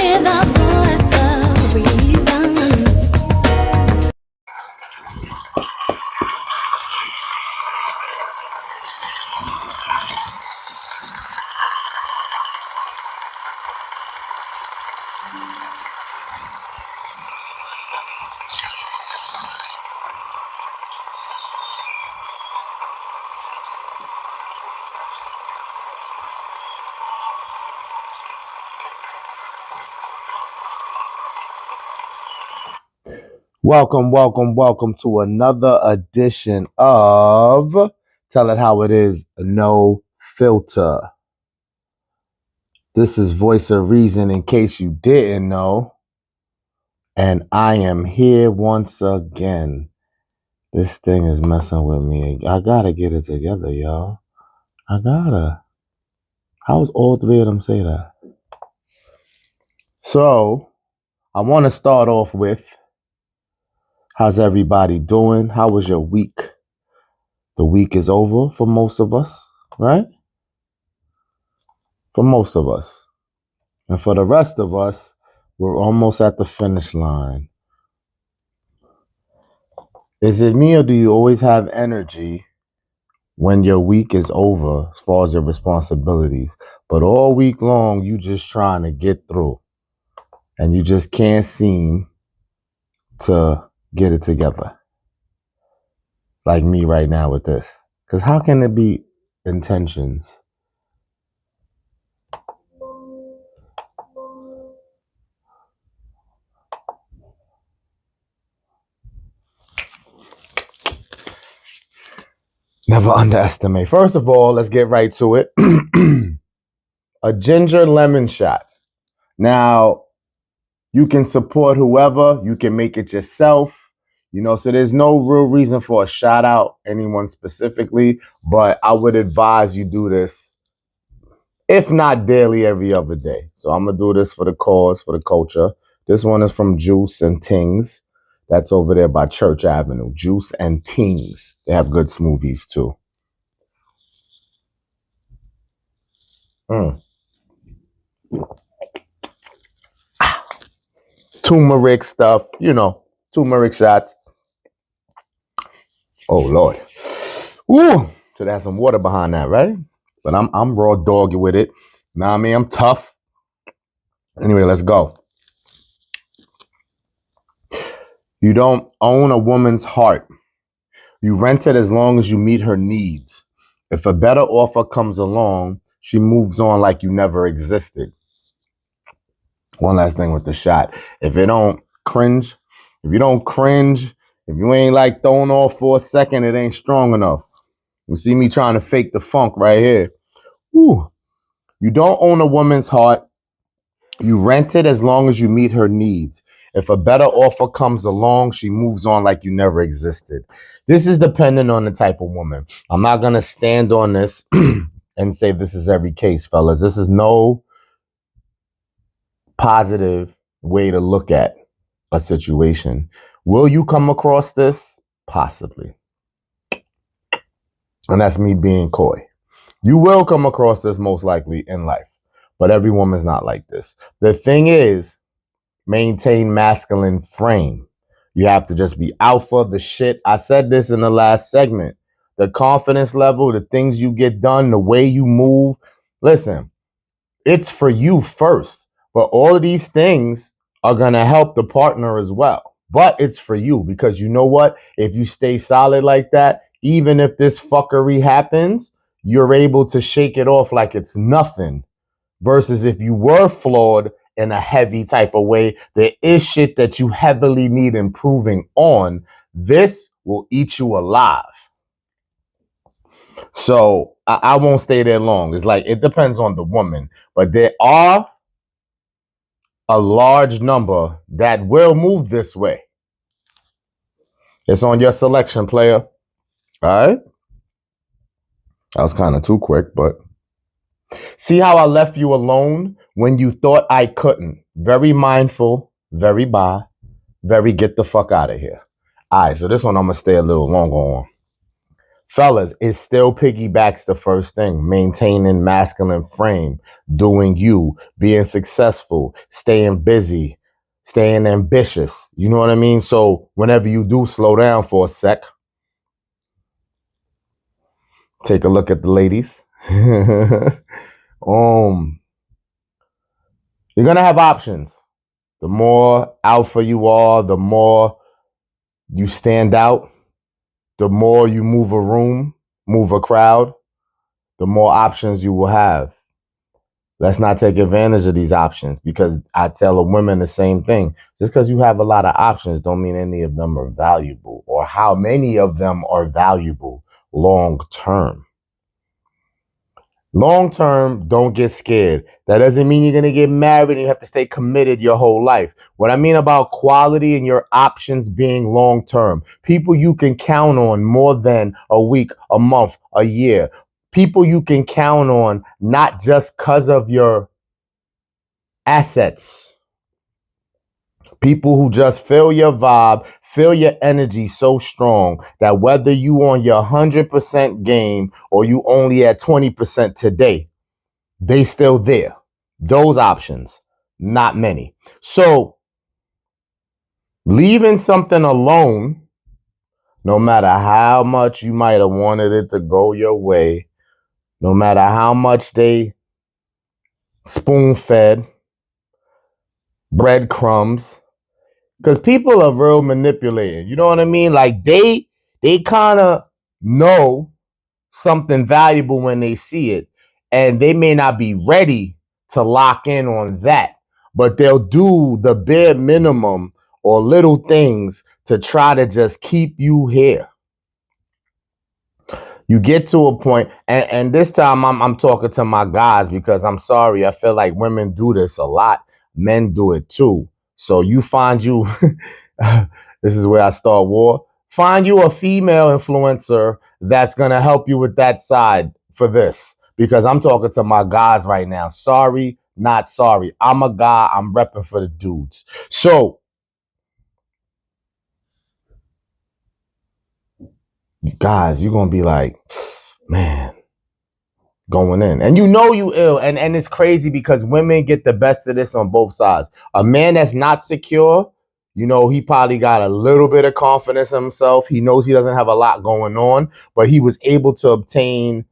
hear the voice of reason. Welcome to another edition of Tell It How It Is, No Filter. This is Voice of Reason in case you didn't know. And I am here once again. This thing is messing with me. I gotta get it together, y'all. I gotta. How's all three of them say that? So, I want to start off with, how's everybody doing? How was your week? The week is over for most of us, right? For most of us. And for the rest of us, we're almost at the finish line. Is it me, or do you always have energy when your week is over as far as your responsibilities? But all week long, you just trying to get through. And you just can't seem to get it together. Like me right now with this. Because how can it be intentions? Never underestimate. First of all, let's get right to it. A ginger lemon shot. Now, you can support whoever. You can make it yourself. So there's no real reason for a shout out anyone specifically. But I would advise you do this, if not daily, every other day. So I'm going to do this for the cause, for the culture. This one is from Juice and Tings. That's over there by Church Avenue. Juice and Tings. They have good smoothies too. Turmeric stuff, turmeric shots. Oh Lord. Ooh. So there's some water behind that, right? But I'm raw doggy with it. Know what I mean? I'm tough. Anyway, let's go. You don't own a woman's heart. You rent it as long as you meet her needs. If a better offer comes along, she moves on like you never existed. One last thing with the shot. If you don't cringe, if you ain't like thrown off for a second, it ain't strong enough. You see me trying to fake the funk right here. Woo. You don't own a woman's heart. You rent it as long as you meet her needs. If a better offer comes along, she moves on like you never existed. This is dependent on the type of woman. I'm not going to stand on this and say this is every case, fellas. This is no positive way to look at a situation. Will you come across this? Possibly. And that's me being coy. You will come across this most likely in life. But every woman's not like this. The thing is, maintain masculine frame. You have to just be alpha, the shit. I said this in the last segment. The confidence level, the things you get done, the way you move. Listen, it's for you first. But all of these things are going to help the partner as well. But it's for you because you know what? If you stay solid like that, even if this fuckery happens, you're able to shake it off like it's nothing. Versus if you were flawed in a heavy type of way, there is shit that you heavily need improving on. This will eat you alive. So I won't stay there long. It's like, it depends on the woman. But there are a large number that will move this way. It's on your selection, player. All right? That was kind of too quick, but... See how I left you alone when you thought I couldn't. Very mindful, very very get the fuck out of here. All right, so this one I'm going to stay a little longer on. Fellas, it still piggybacks the first thing: maintaining masculine frame, doing you, being successful, staying busy, staying ambitious. You know what I mean? So whenever you do slow down for a sec, take a look at the ladies. You're gonna have options. The more alpha you are, the more you stand out, the more you move a room, move a crowd, the more options you will have. Let's not take advantage of these options, because I tell the women the same thing. Just because you have a lot of options don't mean any of them are valuable, or how many of them are valuable long term. Long term, don't get scared. That doesn't mean you're going to get married and you have to stay committed your whole life. What I mean about quality and your options being long term: people you can count on more than a week, a month, a year. People you can count on not just because of your assets. People who just feel your vibe, feel your energy so strong that whether you on your 100% game or you only at 20% today, they still there. Those options, not many. So leaving something alone, no matter how much you might have wanted it to go your way, no matter how much they spoon-fed, breadcrumbs, because people are real manipulating. You know what I mean? Like they kind of know something valuable when they see it, and they may not be ready to lock in on that, but they'll do the bare minimum or little things to try to just keep you here. You get to a point, and this time I'm talking to my guys, because I'm sorry, I feel like women do this a lot. Men do it too. So you find you, this is where I start war. Find you a female influencer that's going to help you with that side for this, because I'm talking to my guys right now. Sorry, not sorry. I'm a guy. I'm repping for the dudes. So, guys, you're going to be like, man, going in. And you know you ill. And it's crazy because women get the best of this on both sides. A man that's not secure, you know, he probably got a little bit of confidence in himself. He knows he doesn't have a lot going on, but he was able to obtain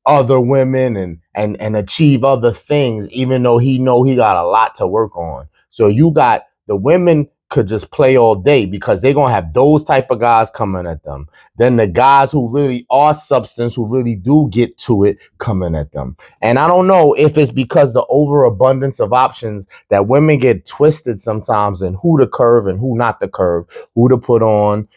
other women and achieve other things, even though he know he got a lot to work on. So you got the women could just play all day because they're gonna have those type of guys coming at them. Then the guys who really are substance, who really do get to it, coming at them. And I don't know if it's because the overabundance of options that women get twisted sometimes in who to curve and who not to curve, who to put on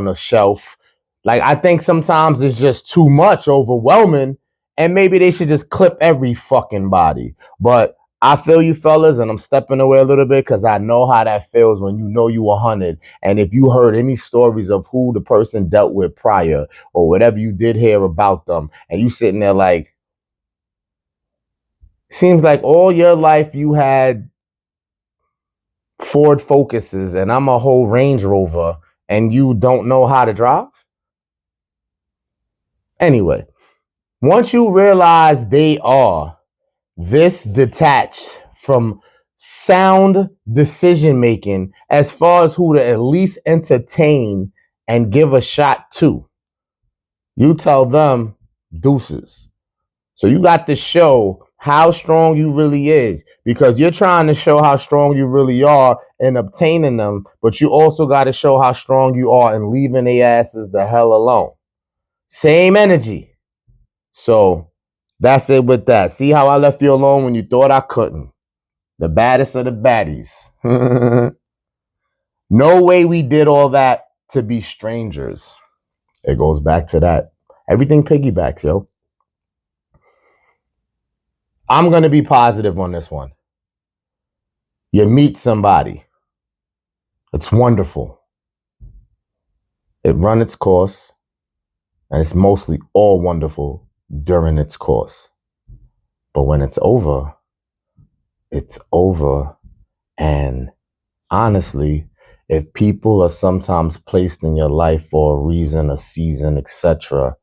a shelf. Like, I think sometimes it's just too much, overwhelming, and maybe they should just clip every fucking body. But I feel you, fellas, and I'm stepping away a little bit because I know how that feels when you know you 100. And if you heard any stories of who the person dealt with prior or whatever you did hear about them, and you sitting there like, seems like all your life you had Ford Focuses and I'm a whole Range Rover and you don't know how to drive? Anyway, once you realize they are this detached from sound decision making as far as who to at least entertain and give a shot to, you tell them deuces. So you got to show how strong you really is, because you're trying to show how strong you really are in obtaining them, but you also got to show how strong you are in leaving their asses the hell alone. Same energy. So that's it with that. See how I left you alone when you thought I couldn't? The baddest of the baddies. No way we did all that to be strangers. It goes back to that. Everything piggybacks, yo. I'm going to be positive on this one. You meet somebody. It's wonderful. It run its course, and it's mostly all wonderful during its course. But when it's over, and honestly, If people are sometimes placed in your life for a reason, a season, etc.,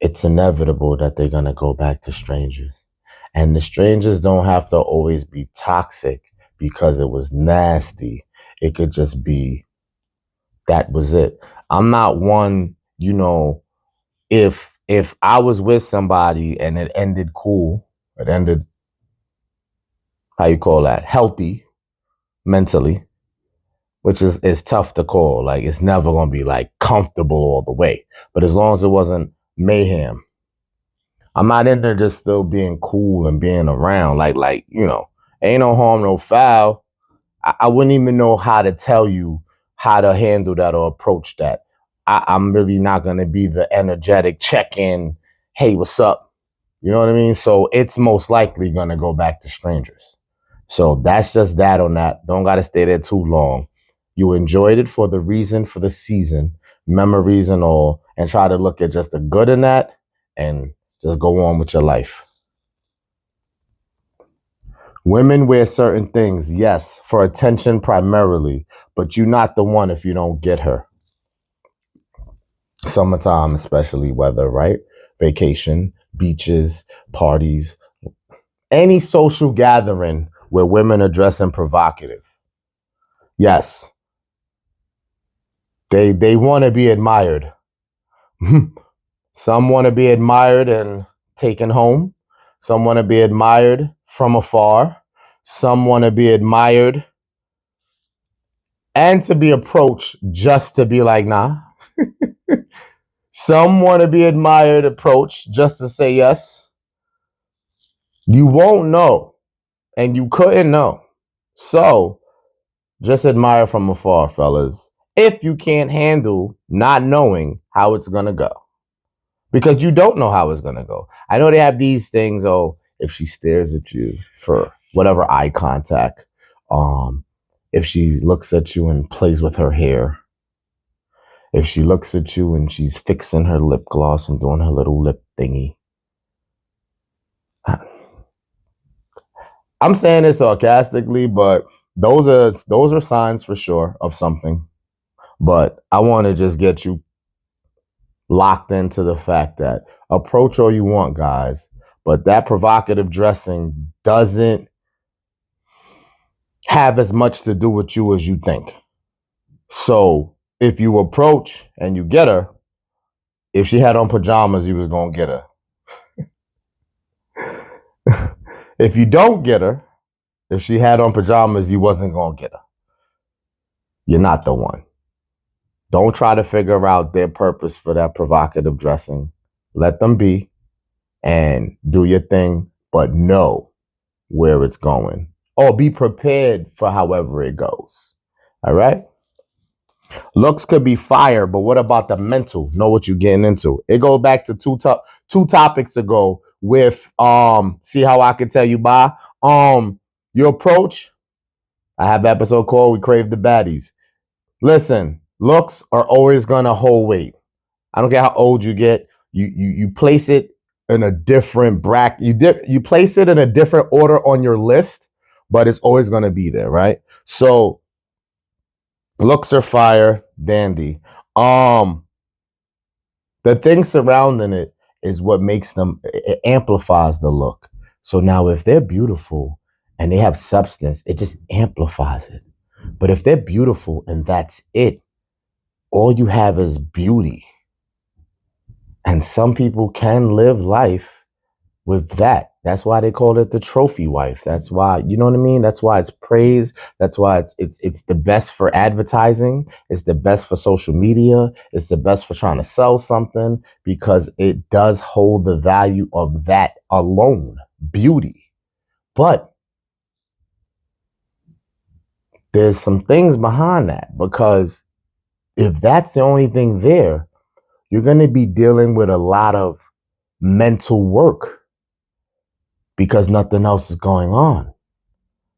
it's inevitable that they're going to go back to strangers. And the strangers don't have to always be toxic because it was nasty. It could just be that was it. I'm not one, if I was with somebody and it ended cool, it ended, how you call that, healthy mentally, which is tough to call. Like, it's never going to be like comfortable all the way. But as long as it wasn't mayhem, I'm not into just still being cool and being around. Ain't no harm, no foul. I wouldn't even know how to tell you how to handle that or approach that. I'm really not going to be the energetic check-in, hey, what's up? You know what I mean? So it's most likely going to go back to strangers. So that's just that on that. Don't got to stay there too long. You enjoyed it for the reason, for the season, memories and all, and try to look at just the good in that and just go on with your life. Women wear certain things, yes, for attention primarily, but you're not the one if you don't get her. Summertime, especially weather, right? Vacation, beaches, parties, any social gathering where women are dressing provocative. Yes, they want to be admired. Some want to be admired and taken home. Some want to be admired from afar. Some want to be admired and to be approached just to be like, nah. Some want to be admired, approached just to say yes. You won't know, and you couldn't know. So just admire from afar, fellas, if you can't handle not knowing how it's going to go. Because you don't know how it's going to go. I know they have these things, if she stares at you for whatever eye contact, if she looks at you and plays with her hair, if she looks at you and she's fixing her lip gloss and doing her little lip thingy. I'm saying it sarcastically, but those are signs for sure of something. But I want to just get you locked into the fact that approach all you want, guys, but that provocative dressing doesn't have as much to do with you as you think. So if you approach and you get her, if she had on pajamas, you was going to get her. If you don't get her, if she had on pajamas, you wasn't going to get her. You're not the one. Don't try to figure out their purpose for that provocative dressing. Let them be and do your thing, but know where it's going. Or be prepared for however it goes. All right? Looks could be fire, but what about the mental? Know what you're getting into. It goes back to two topics ago with see how I can tell you by your approach. I have an episode called We Crave the Baddies. Listen, looks are always gonna hold weight. I don't care how old you get. You place it in a different bracket. You place it in a different order on your list, but it's always gonna be there, right? So looks are fire, dandy. The thing surrounding it is what makes them, it amplifies the look. So now if they're beautiful and they have substance, it just amplifies it. But if they're beautiful and that's it, all you have is beauty. And some people can live life with that. That's why they call it the trophy wife. That's why, you know what I mean? That's why it's praised. That's why it's the best for advertising. It's the best for social media. It's the best for trying to sell something because it does hold the value of that alone, beauty. But there's some things behind that, because if that's the only thing there, you're going to be dealing with a lot of mental work because nothing else is going on.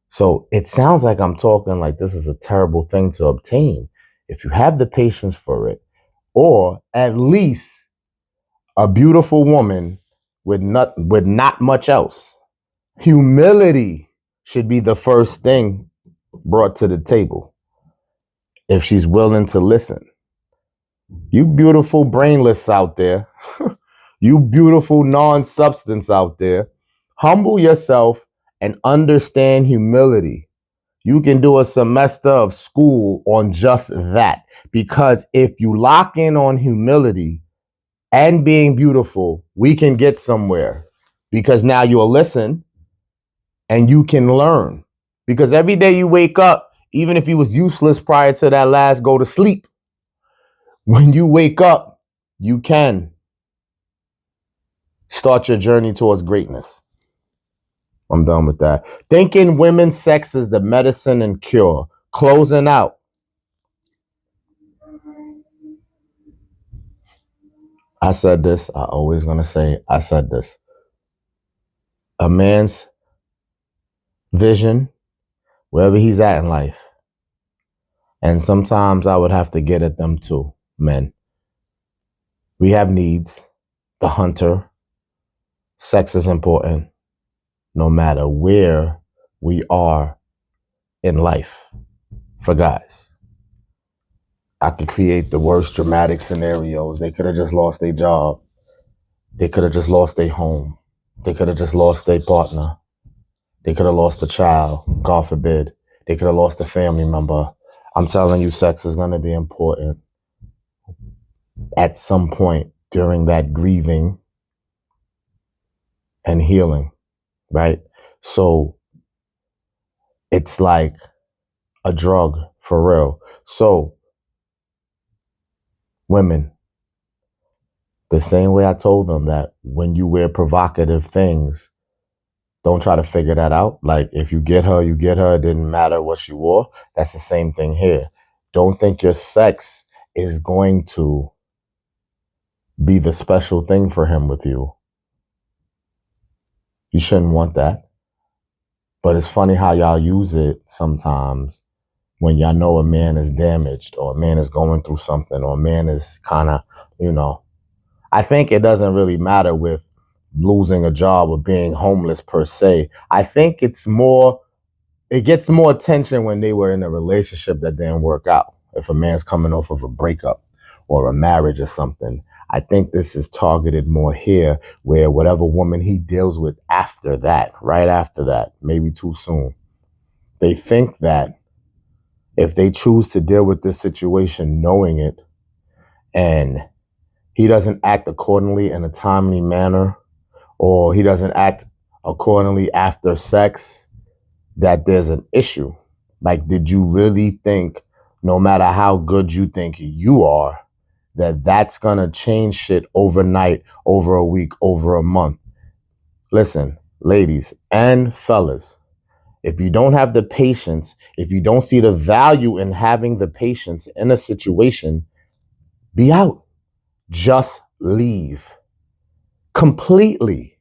So it sounds like I'm talking like this is a terrible thing to obtain. If you have the patience for it, or at least a beautiful woman with not much else, humility should be the first thing brought to the table. if she's willing to listen. You beautiful brainless out there, you beautiful non-substance out there, humble yourself and understand humility. You can do a semester of school on just that, because if you lock in on humility and being beautiful, we can get somewhere, because now you'll listen and you can learn. Because every day you wake up, even if you was useless prior to that last go to sleep, when you wake up, you can start your journey towards greatness. I'm done with that. Thinking women's sex is the medicine and cure. Closing out. I said this. I always gonna say I said this. A man's vision, wherever he's at in life, and sometimes I would have to get at them too, men. We have needs. The hunter. Sex is important no matter where we are in life. For guys, I could create the worst dramatic scenarios. They could have just lost their job. They could have just lost their home. They could have just lost their partner. They could have lost a child, God forbid. They could have lost a family member. I'm telling you, sex is going to be important at some point during that grieving and healing, right? So it's like a drug for real. So women, the same way I told them that when you wear provocative things, don't try to figure that out. Like, if you get her, you get her. It didn't matter what she wore. That's the same thing here. Don't think your sex is going to be the special thing for him with you. You shouldn't want that. But it's funny how y'all use it sometimes when y'all know a man is damaged or a man is going through something or a man is kind of, I think it doesn't really matter with losing a job or being homeless per se. I think it gets more attention when they were in a relationship that didn't work out. If a man's coming off of a breakup or a marriage or something, I think this is targeted more here, where whatever woman he deals with after that, right after that, maybe too soon, they think that if they choose to deal with this situation knowing it, and he doesn't act accordingly in a timely manner, or he doesn't act accordingly after sex, that there's an issue. Like, did you really think, no matter how good you think you are, that that's going to change shit overnight, over a week, over a month? Listen, ladies and fellas, if you don't have the patience, if you don't see the value in having the patience in a situation, be out. Just leave completely,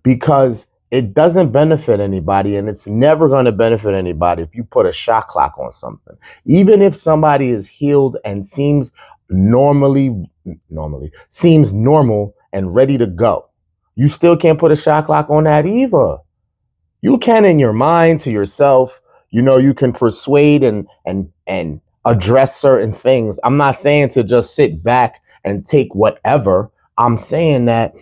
because it doesn't benefit anybody, and it's never going to benefit anybody if you put a shot clock on something. Even if somebody is healed and seems normal and ready to go, you still can't put a shot clock on that either. You can, in your mind, to yourself, you can persuade and address certain things. I'm not saying to just sit back and take whatever. I'm saying that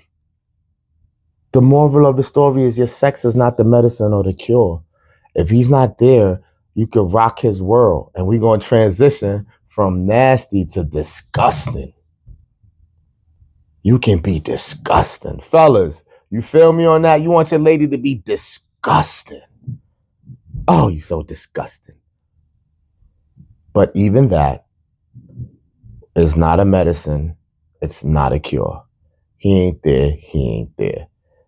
the moral of the story is your sex is not the medicine or the cure. If he's not there, you can rock his world. And we're going to transition from nasty to disgusting. You can be disgusting. Fellas, you feel me on that? You want your lady to be disgusting. Oh, you're so disgusting. But even that is not a medicine. It's not a cure. He ain't there. He ain't there.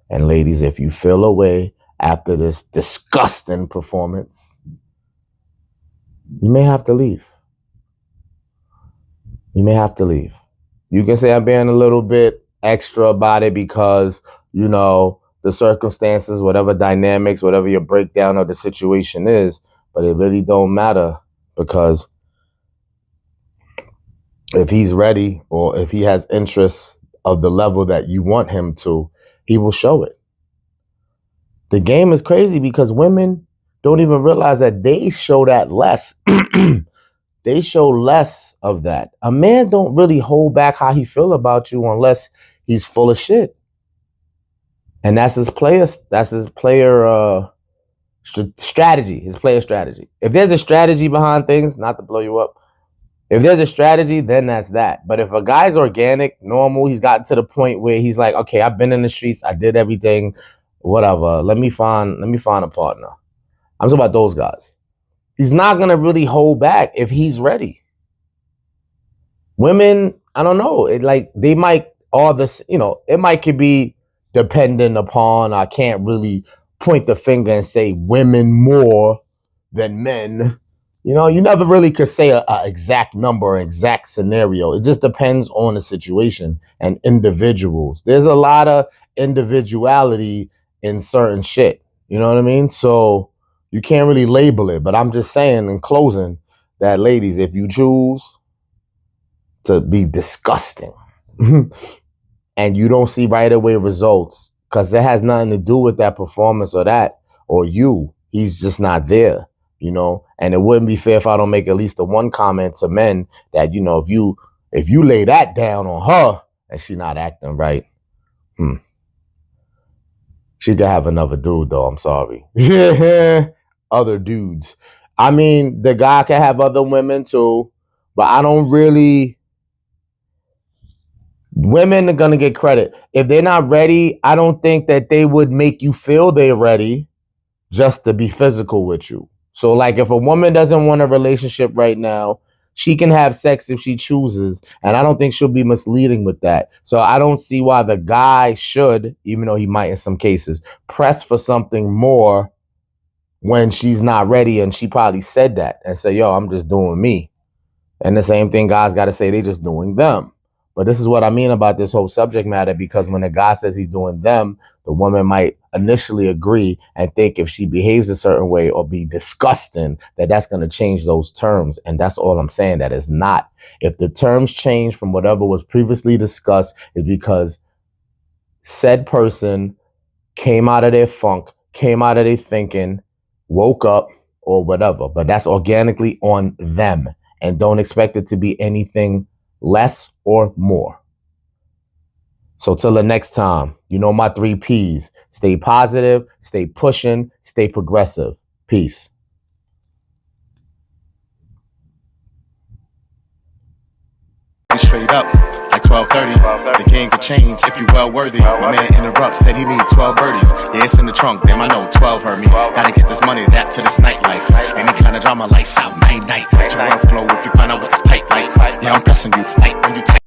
And ladies, if you feel away after this disgusting performance, you may have to leave. You may have to leave. You can say I'm being a little bit extra about it because, the circumstances, whatever dynamics, whatever your breakdown of the situation is, but it really don't matter, because if he's ready, or if he has interest of the level that you want him to, he will show it. The game is crazy because women don't even realize that they show that less they show less of that. A man don't really hold back how he feel about you unless he's full of shit. And that's his player strategy, his player strategy. If there's a strategy behind things, not to blow you up, if there's a strategy, then that's that. But if a guy's organic, normal, he's gotten to the point where he's like, okay, I've been in the streets, I did everything, whatever. Let me find a partner. I'm talking about those guys. He's not gonna really hold back if he's ready. Women, I don't know. They might all this, it might could be dependent upon. I can't really point the finger and say women more than men. You never really could say a exact number or exact scenario. It just depends on the situation and individuals. There's a lot of individuality in certain shit. You know what I mean? So you can't really label it. But I'm just saying in closing that, ladies, if you choose to be disgusting and you don't see right away results, because it has nothing to do with that performance or you, he's just not there. And it wouldn't be fair if I don't make at least the one comment to men that, if you lay that down on her and she not acting right, she could have another dude though. I'm sorry. Other dudes. I mean, the guy can have other women too, but I don't really. Women are gonna get credit. If they're not ready, I don't think that they would make you feel they're ready just to be physical with you. So like if a woman doesn't want a relationship right now, she can have sex if she chooses. And I don't think she'll be misleading with that. So I don't see why the guy should, even though he might in some cases, press for something more when she's not ready. And she probably said that and say, yo, I'm just doing me. And the same thing guys got to say, they just doing them. But this is what I mean about this whole subject matter, because when a guy says he's doing them, the woman might initially agree and think if she behaves a certain way or be disgusting, that's going to change those terms. And that's all I'm saying. That is not. If the terms change from whatever was previously discussed, it's because said person came out of their funk, came out of their thinking, woke up or whatever. But that's organically on them. And don't expect it to be anything less or more. So till the next time, my 3 Ps. Stay positive, stay pushing, stay progressive. Peace. Straight up, like 12:30. The game could change if you well worthy. My man interrupts, said he need 12 birdies. Yeah, it's in the trunk, damn I know 12 heard me. Gotta get this money, that to this nightlife. Any kind of drama, lights out, night. Your flow if you find out what's pipe like. Yeah, I'm pressing you, like when you take